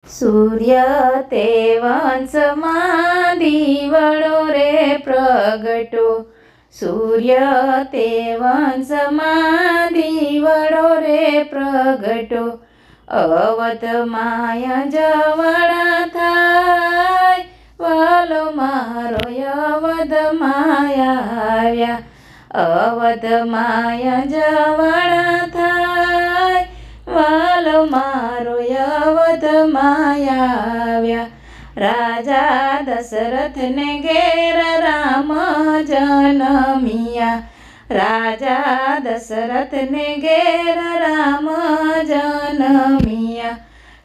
સૂર્ય તે વંશમાં દીવડો રે પ્રગટો, સૂર્ય તે વંશમાં દીવડો રે પ્રગટો, અવધમાય જવણા થાય, વાલો મારો અવધમાય આવ્યા, અવધમાય જવણા થાય, વાલો મારો અવધમાય આવ્યા. રાજા દશરથને ઘેર રામ જનમિયા, રાજા દશરથને ઘેર રામ જનમિયા,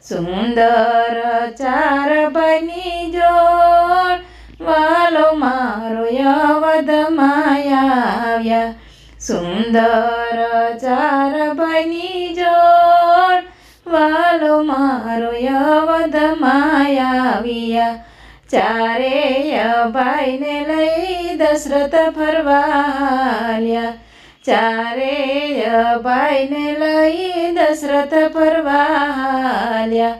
સુંદર ચાર ભાઈની જોડ, વાલો મારો અવધમાય આવ્યા, સુંદર ચાર ભાઈની જોડ, વાલો મારો અવધમાય આવ્યા. ચારેય ભાઈને લઈ દશરથ ફરવાલ્યા, ચારેય ભાઈને લઈ દશરથ ફરવાલ્યા,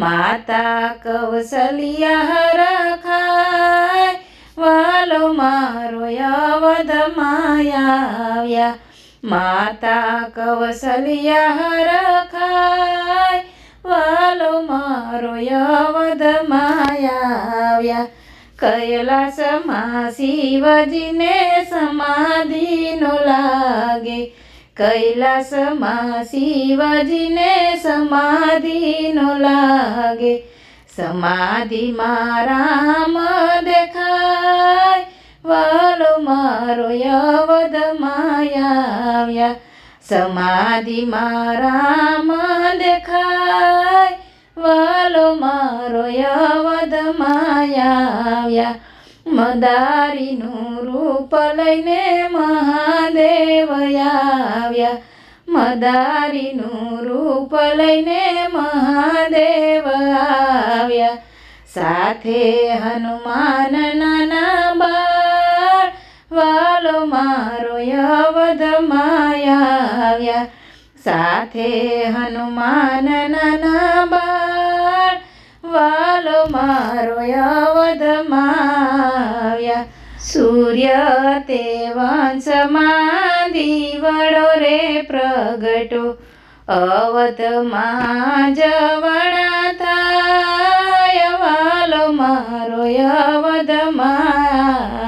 માતા કૌશલ્યા રખાય, વાલો મારો અવધમાય આવ્યા, માતા કૌશલ્યા રખાય, વાલો મારો અવધમાય આવ્યા. કૈલાસમાં શિવજીને સમાધિનો લાગે, કૈલાસમાં શિવજીને સમાધિનો લાગે, સમાધિમાં રામ દેખાય, વાલો મારો અવધમાય આવ્યા, સમાધિમાં રામ દેખાય, વાલો મારો અવધમાય આવ્યા. મદારીનું રૂપ લઈને મહાદેવ આવ્યા, મદારીનું રૂપ લઈને મહાદેવ આવ્યા, સાથે હનુમાન નાના બાળ, વાલો મારો અવધમાય આવ્યા, સાથે હનુમાન નાના બાળ, વાલો મારો અવધમાય. સૂર્ય તે વંશમાં દીવડો રે પ્રગટો, અવધમાં જવણા થાય, વાલો મારો અવધમાય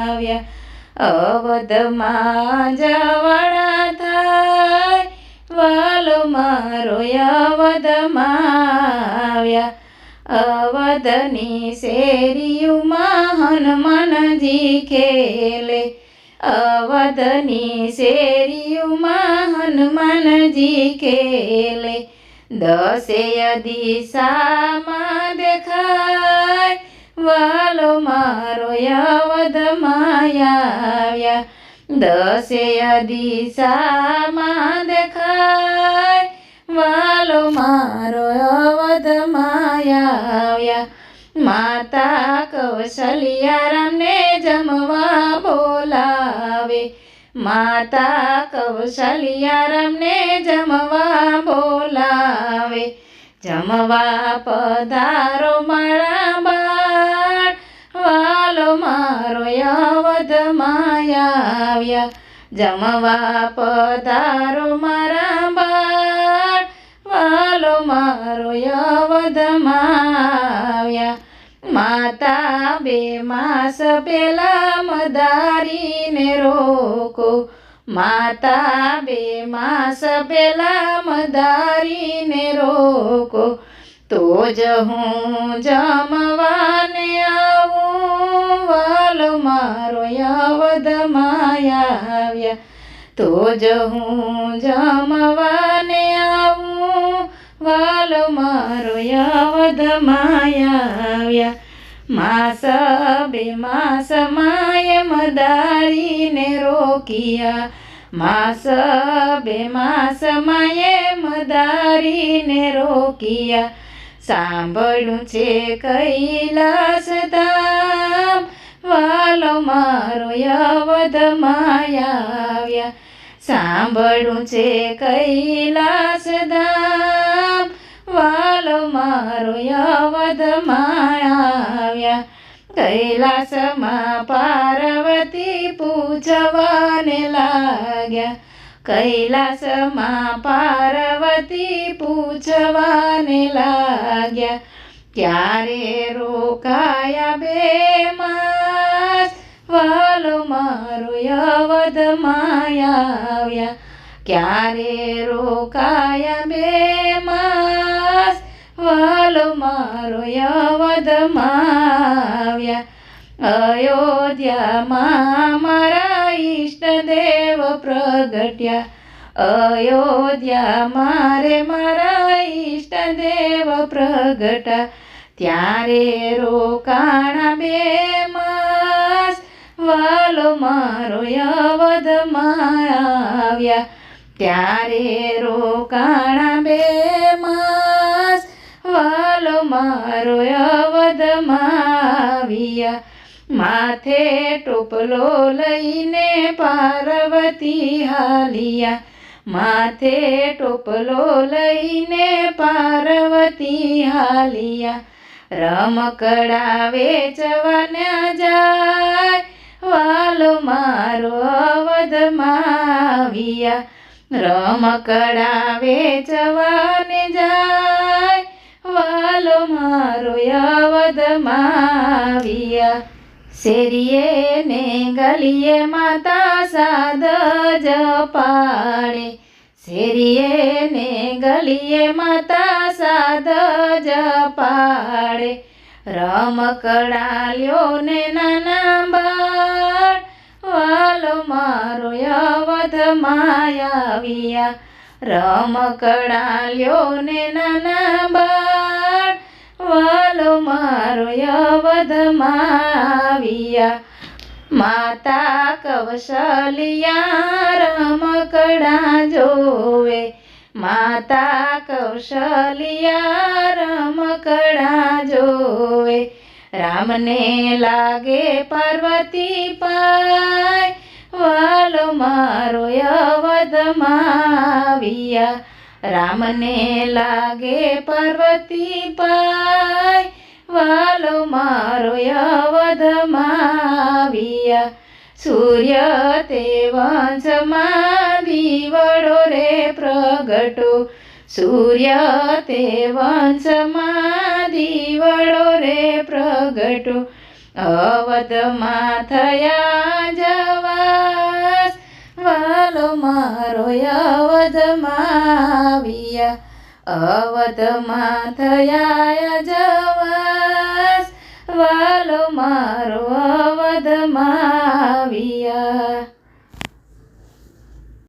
આવ્યા, અવધમાં જવણા થાય, વાલો મારો અવધમાય. અવધની શેરીઓમાં હનુમાનજી ખેલે, અવધની શેરીઓમાં હનુમાનજી ખેલે, દસેય દિશામાં દેખાય, વાલો મારો અવધમાય આવ્યા, દસેય દિશામાં દેખાય, વાલો મારો અવધમાય આવ્યા. માતા કૌશલ્યા રામને જમવા બોલાવે, માતા કૌશલ્યા રામને જમવા બોલાવે, જમવા પધારો મારા બાળ, વાલો મારો અવધમાય આવ્યા, જમવા પધારો મારા બાળ, વાલો મારો અવધમાય. માતા બે માસ પેલા મદારીને રોકો, માતા બે માસ પેલા મદારીને રોકો, તો જ હું જમવાને આવું, વાલો મારો અવધમાય આવ્યા, તો જ હું જમવાને આવું, વાલો મારો અવધમાય આવ્યા. માસ બે માસ માએ મદારીને રોક્યા, માસ બે માસ માએ મદારીને રોક્યા, સાંભળ્યું છે કૈલાસ ધામ, વાલો મારો અવધમાય આવ્યા, સાંભળ્યું છે કૈલાસ ધામ, વાલો મારો અવધમાં આવ્યા. કૈલાસમાં પાર્વતી પૂજવાને લાગ્યા. કૈલાસમાં પાર્વતી પૂજવાને લાગ્યા. ત્યારે રોકાયા 2 માસ, વાલો મારો અવધમાં આવ્યા. ક્યારે રોકાયા 2 માસ, વાલો મારો અવધમાં આવ્યા. અયોધ્યામાં મારા ઈષ્ટદેવ પ્રગટ્યા. અયોધ્યામાં રે મારા ઈષ્ટદેવ પ્રગટા. ત્યારે રોકાણા 2 માસ, વાલો મારો અવધમાં આવ્યા. ત્યારે રોકાણા 2 માસ, વાલો મારો અવધમાં આવ્યા. માથે ટોપલો લઈને પાર્વતી હાલિયા. માથે ટોપલો લઈને પાર્વતી હાલિયા. રમકડા વેચવા ન જાય, વાલો મારો અવધમાં આવ્યા. રમકડા વેચવાને જાય, વાલો મારો અવધમાં આવ્યા. શેરીએ ને ગલીએ માતા સાદ જ પાડે. શેરીએ ને ગલીએ માતા સાદ જ પાડે. રમકડા લ્યો ને નાના બાળ, વાલો મારો અવધમાં આવ્યા. રમકડા લ્યો ને નાના બાળ, વાલો મારો અવધમાં આવ્યા. માતા કૌશલ્યા રમકડા જોવે. માતા કૌશલ્યા રમકડા જોવે. રામને લાગે પાર્વતી પાય, વાલો મારો અવધમાં આવ્યા. રામને લાગે પાર્વતી પાય, વાલો મારો અવધમાં આવ્યા. સૂર્ય તે વંશમાં દીવડો રે પ્રગટો. સૂર્ય તે વંશમાં દીવડો રે પ્રગટો. અવધમાં થયા જવાસ, વાલો મારો અવધમાં આવ્યા. અવધમાં થયા જવાસ, વાલો મારો અવધમાં